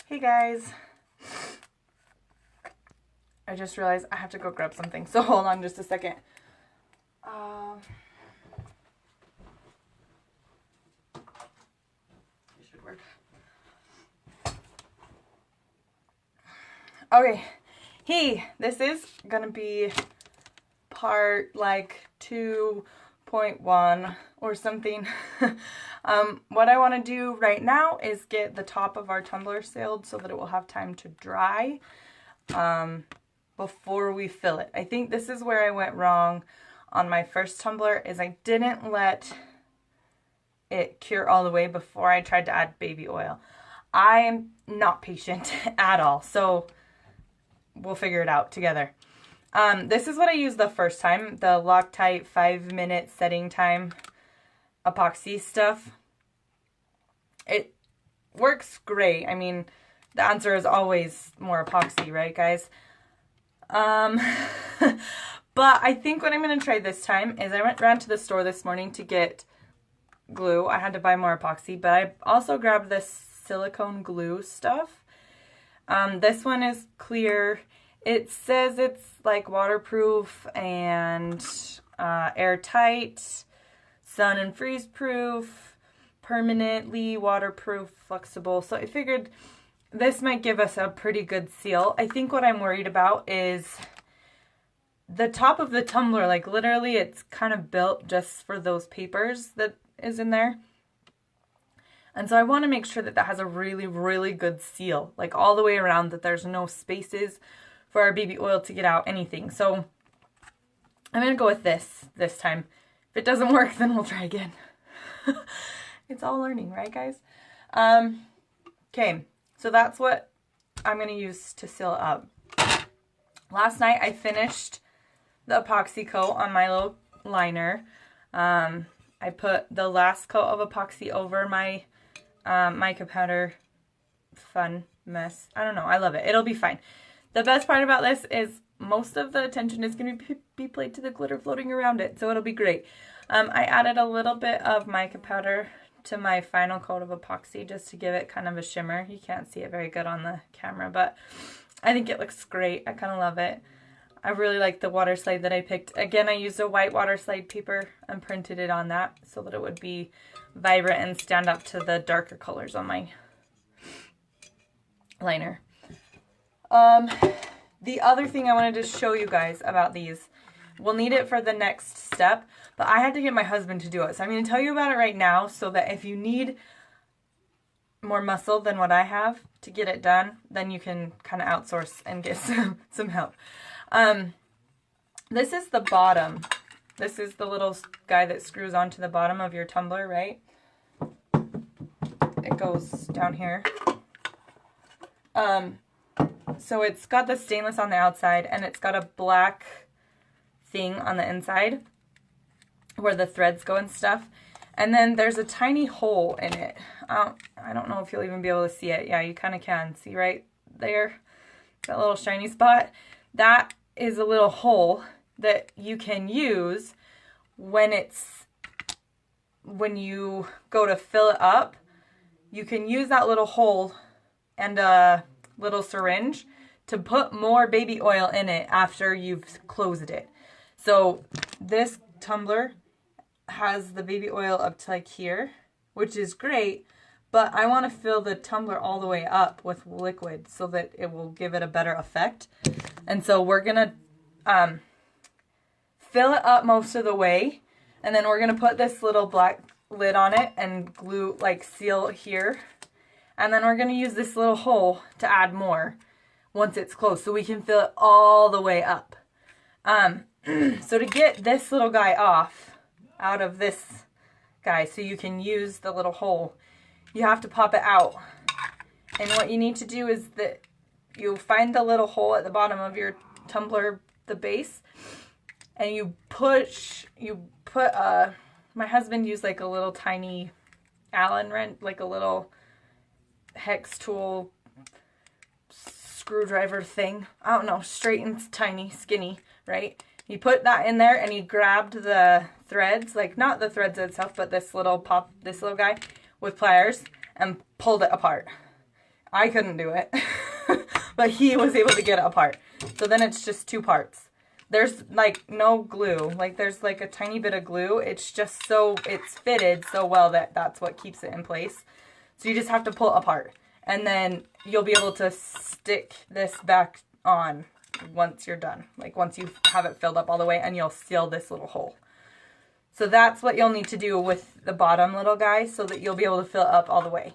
Hey guys. I just realized I have to go grab something, so hold on just a second. It should work. Okay. Hey, this is gonna be part like 2.1 or something. What I want to do right now is get the top of our tumbler sealed so that it will have time to dry before we fill it. I think this is where I went wrong on my first tumbler, is I didn't let it cure all the way before I tried to add baby oil. I am not patient at all, so we'll figure it out together. This is what I used the first time, the Loctite 5-minute setting time epoxy stuff. It works great. I mean, the answer is always more epoxy, right, guys? But I think what I'm going to try this time is I ran to the store this morning to get glue. I had to buy more epoxy, but I also grabbed this silicone glue stuff. This one is clear. It says it's like waterproof and airtight, sun and freeze proof, permanently waterproof, flexible. So I figured this might give us a pretty good seal. I think what I'm worried about is the top of the tumbler. Like literally it's kind of built just for those papers that is in there. And so I want to make sure that that has a really, really good seal, like all the way around, that there's no spaces for our baby oil to get out, anything. So I'm going to go with this time. If it doesn't work, then we'll try again. It's all learning, right, guys? Okay, so that's what I'm going to use to seal it up. Last night I finished the epoxy coat on my little liner. I put the last coat of epoxy over my mica powder. Fun mess. I don't know. I love it. It'll be fine. The best part about this is most of the attention is going to be played to the glitter floating around it, so it'll be great. I added a little bit of mica powder to my final coat of epoxy just to give it kind of a shimmer. You can't see it very good on the camera, but I think it looks great. I kind of love it. I really like the water slide that I picked. Again, I used a white water slide paper and printed it on that so that it would be vibrant and stand up to the darker colors on my liner. The other thing I wanted to show you guys about these, we'll need it for the next step, but I had to get my husband to do it. So I'm going to tell you about it right now so that if you need more muscle than what I have to get it done, then you can kind of outsource and get some help. This is the bottom. This is the little guy that screws onto the bottom of your tumbler, right? It goes down here. So it's got the stainless on the outside and it's got a black thing on the inside where the threads go and stuff. And then there's a tiny hole in it. I don't know if you'll even be able to see it. Yeah, you kind of can. See right there? That little shiny spot? That is a little hole that you can use when you go to fill it up. You can use that little hole and a little syringe to put more baby oil in it after you've closed it. So this tumbler has the baby oil up to like here, which is great, but I want to fill the tumbler all the way up with liquid so that it will give it a better effect. And so we're gonna fill it up most of the way, and then we're gonna put this little black lid on it and glue, like seal here. And then we're going to use this little hole to add more once it's closed so we can fill it all the way up. So to get this little guy out of this guy so you can use the little hole, you have to pop it out. And what you need to do is that you find the little hole at the bottom of your tumbler, the base, and you put, my husband used like a little tiny Allen wrench, like a little hex tool screwdriver thing. I don't know, straight and tiny, skinny, right? You put that in there and you grabbed the threads, like not the threads itself, but this little guy with pliers, and pulled it apart. I couldn't do it, but he was able to get it apart. So then it's just 2 parts. There's like no glue, like there's like a tiny bit of glue. It's just so, it's fitted so well that that's what keeps it in place. So you just have to pull it apart, and then you'll be able to stick this back on once you're done. Like once you have it filled up all the way, and you'll seal this little hole. So that's what you'll need to do with the bottom little guy so that you'll be able to fill it up all the way.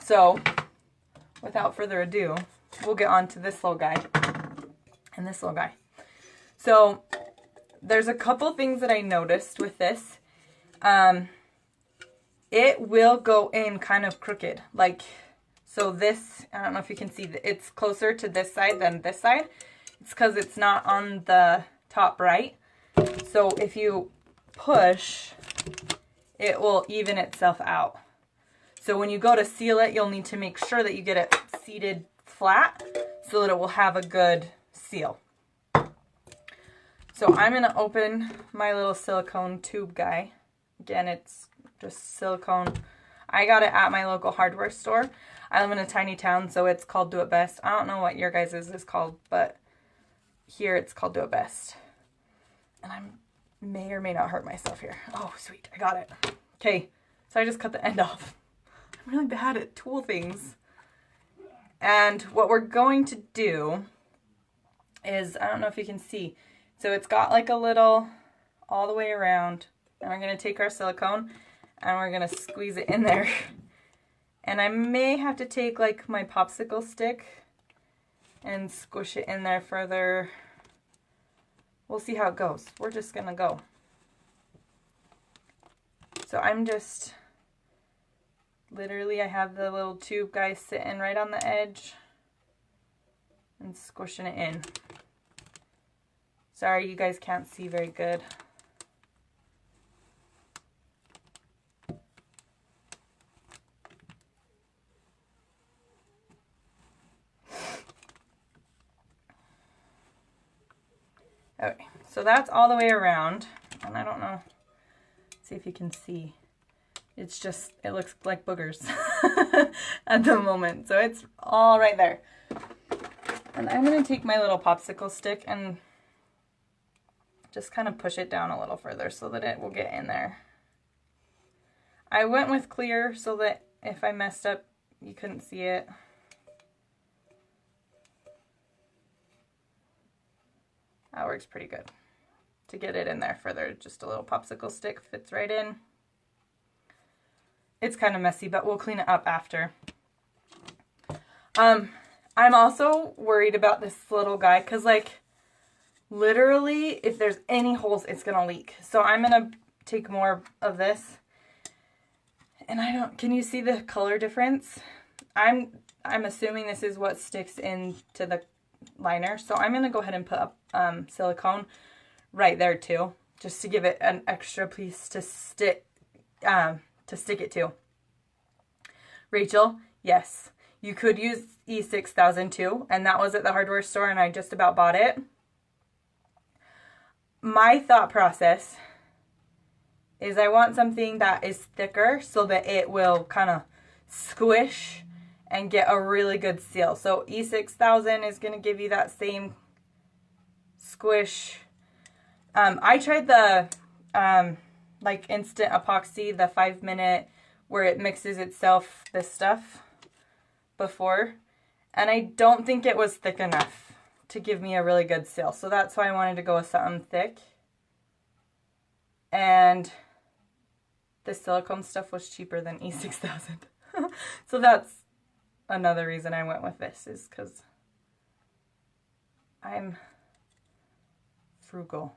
So without further ado, we'll get on to this little guy and this little guy. So there's a couple things that I noticed with this. It will go in kind of crooked, like, so this, I don't know if you can see, it's closer to this side than this side. It's because it's not on the top right. So if you push, it will even itself out. So when you go to seal it, you'll need to make sure that you get it seated flat so that it will have a good seal. So I'm going to open my little silicone tube guy. Again, it's just silicone. I got it at my local hardware store. I live in a tiny town, so it's called Do It Best. I don't know what your guys' is called, but here it's called Do It Best. And I may or may not hurt myself here. Oh, sweet. I got it. Okay, so I just cut the end off. I'm really bad at tool things. And what we're going to do is, I don't know if you can see, so it's got like a little all the way around, and we're going to take our silicone and we're going to squeeze it in there. And I may have to take like my popsicle stick and squish it in there further. We'll see how it goes. We're just going to go. So I'm just, literally I have the little tube guy sitting right on the edge and squishing it in. Sorry, you guys can't see very good. Okay, so that's all the way around, and I don't know, see if you can see. It's just, it looks like boogers at the moment, so it's all right there. And I'm going to take my little popsicle stick and just kind of push it down a little further so that it will get in there. I went with clear so that if I messed up, you couldn't see it. That works pretty good. To get it in there further, just a little popsicle stick fits right in. It's kind of messy, but we'll clean it up after. I'm also worried about this little guy because, like, literally, if there's any holes, it's gonna leak. So I'm gonna take more of this. And I don't, can you see the color difference? I'm assuming this is what sticks into the liner, so I'm going to go ahead and put up silicone right there too, just to give it an extra piece to stick it to. Rachel, yes, you could use E6000 too, and that was at the hardware store and I just about bought it. My thought process is I want something that is thicker so that it will kind of squish and get a really good seal. So E6000 is going to give you that same squish. I tried the like instant epoxy, the 5-minute where it mixes itself, this stuff, before, and I don't think it was thick enough to give me a really good seal. So that's why I wanted to go with something thick. And the silicone stuff was cheaper than E6000. So that's another reason I went with this, is because I'm frugal.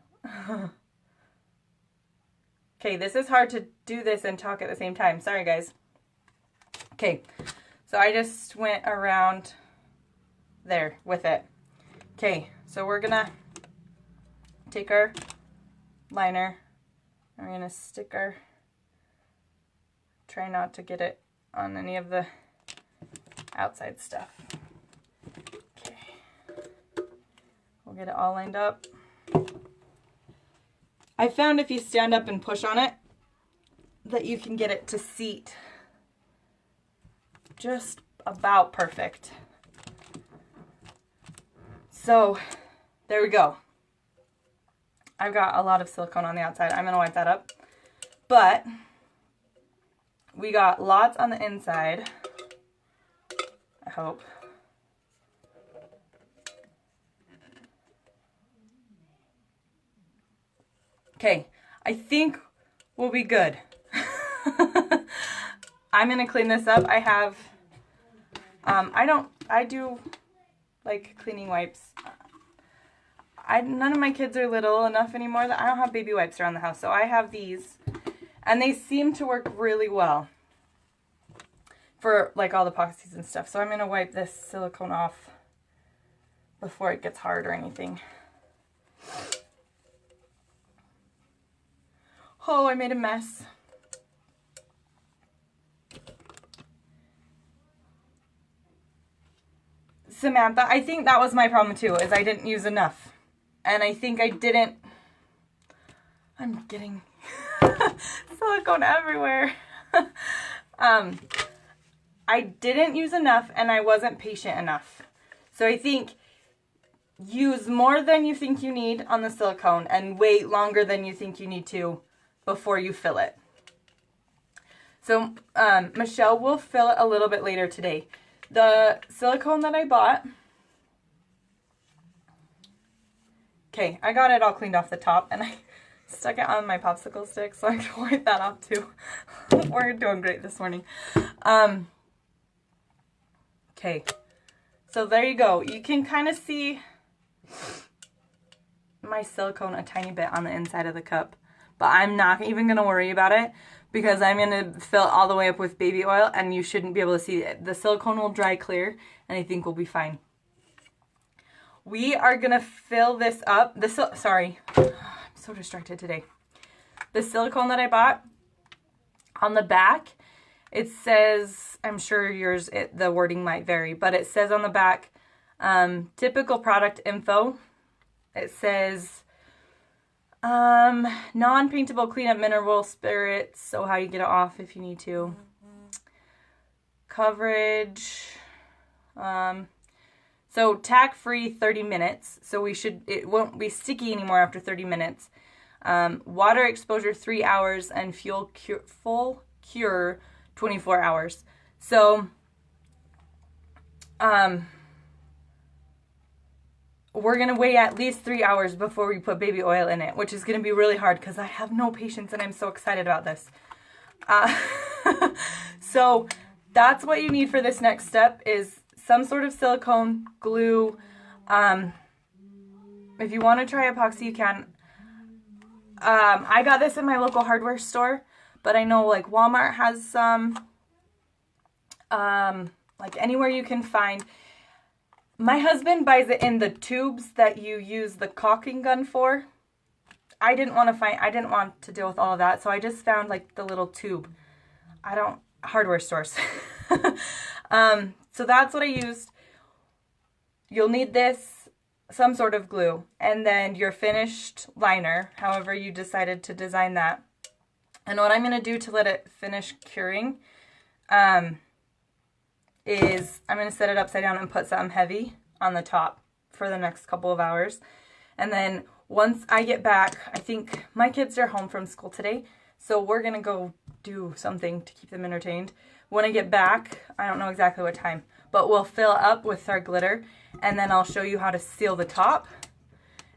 Okay, this is hard to do this and talk at the same time. Sorry, guys. Okay, so I just went around there with it. Okay, so we're gonna take our liner. We're gonna stick our, try not to get it on any of the outside stuff. Okay, we'll get it all lined up. I found if you stand up and push on it that you can get it to seat just about perfect. So there we go. I've got a lot of silicone on the outside. I'm going to wipe that up. But we got lots on the inside, I hope. Okay, I think we'll be good. I'm going to clean this up. I have, I do like cleaning wipes. None of my kids are little enough anymore that I don't have baby wipes around the house. So I have these, and they seem to work really well for like all the epoxies and stuff. So I'm going to wipe this silicone off before it gets hard or anything. Oh, I made a mess. Samantha, I think that was my problem too, is I didn't use enough. And I think I didn't, I'm getting silicone everywhere. I didn't use enough and I wasn't patient enough. So I think use more than you think you need on the silicone and wait longer than you think you need to before you fill it. So Michelle will fill it a little bit later today. The silicone that I bought, okay, I got it all cleaned off the top and I stuck it on my popsicle stick so I can wipe that off too. We're doing great this morning. Okay, so there you go. You can kind of see my silicone a tiny bit on the inside of the cup, but I'm not even going to worry about it because I'm going to fill it all the way up with baby oil and you shouldn't be able to see it. The silicone will dry clear and I think we'll be fine. We are going to fill this up. Sorry, I'm so distracted today. The silicone that I bought, on the back, it says, I'm sure yours, the wording might vary, but it says on the back, typical product info. It says, non-paintable cleanup mineral spirits, so how you get it off if you need to. Coverage, so tack-free 30 minutes, so it won't be sticky anymore after 30 minutes. Water exposure 3 hours and full cure 24 hours. So, we're going to wait at least 3 hours before we put baby oil in it, which is going to be really hard because I have no patience and I'm so excited about this. So that's what you need for this next step is some sort of silicone, glue. If you want to try epoxy, you can. I got this in my local hardware store, but I know like Walmart has some, like anywhere you can find. My husband buys it in the tubes that you use the caulking gun for. I didn't want to deal with all of that, so I just found like the little tube. Hardware stores. So that's what I used. You'll need this, some sort of glue, and then your finished liner, however you decided to design that. And what I'm going to do to let it finish curing, is I'm going to set it upside down and put something heavy on the top for the next couple of hours. And then once I get back, I think my kids are home from school today, so we're going to go do something to keep them entertained. When I get back, I don't know exactly what time, but we'll fill up with our glitter, and then I'll show you how to seal the top.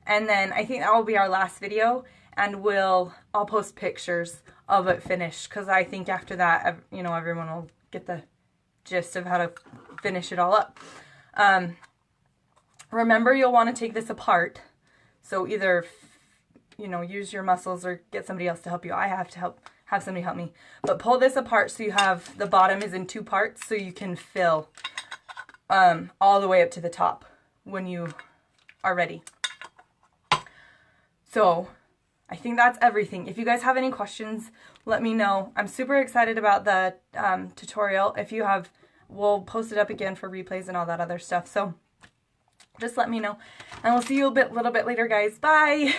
And then I think that will be our last video, and I'll post pictures of it finished, because I think after that, you know, everyone will get the gist of how to finish it all up. Remember, you'll want to take this apart, so either, you know, use your muscles or get somebody else to help you. I have to have somebody help me, but pull this apart so you have the bottom is in 2 parts, so you can fill all the way up to the top when you are ready. So I think that's everything. If you guys have any questions, let me know. I'm super excited about the tutorial. If you have, we'll post it up again for replays and all that other stuff. So just let me know. And we'll see you a little bit later, guys. Bye!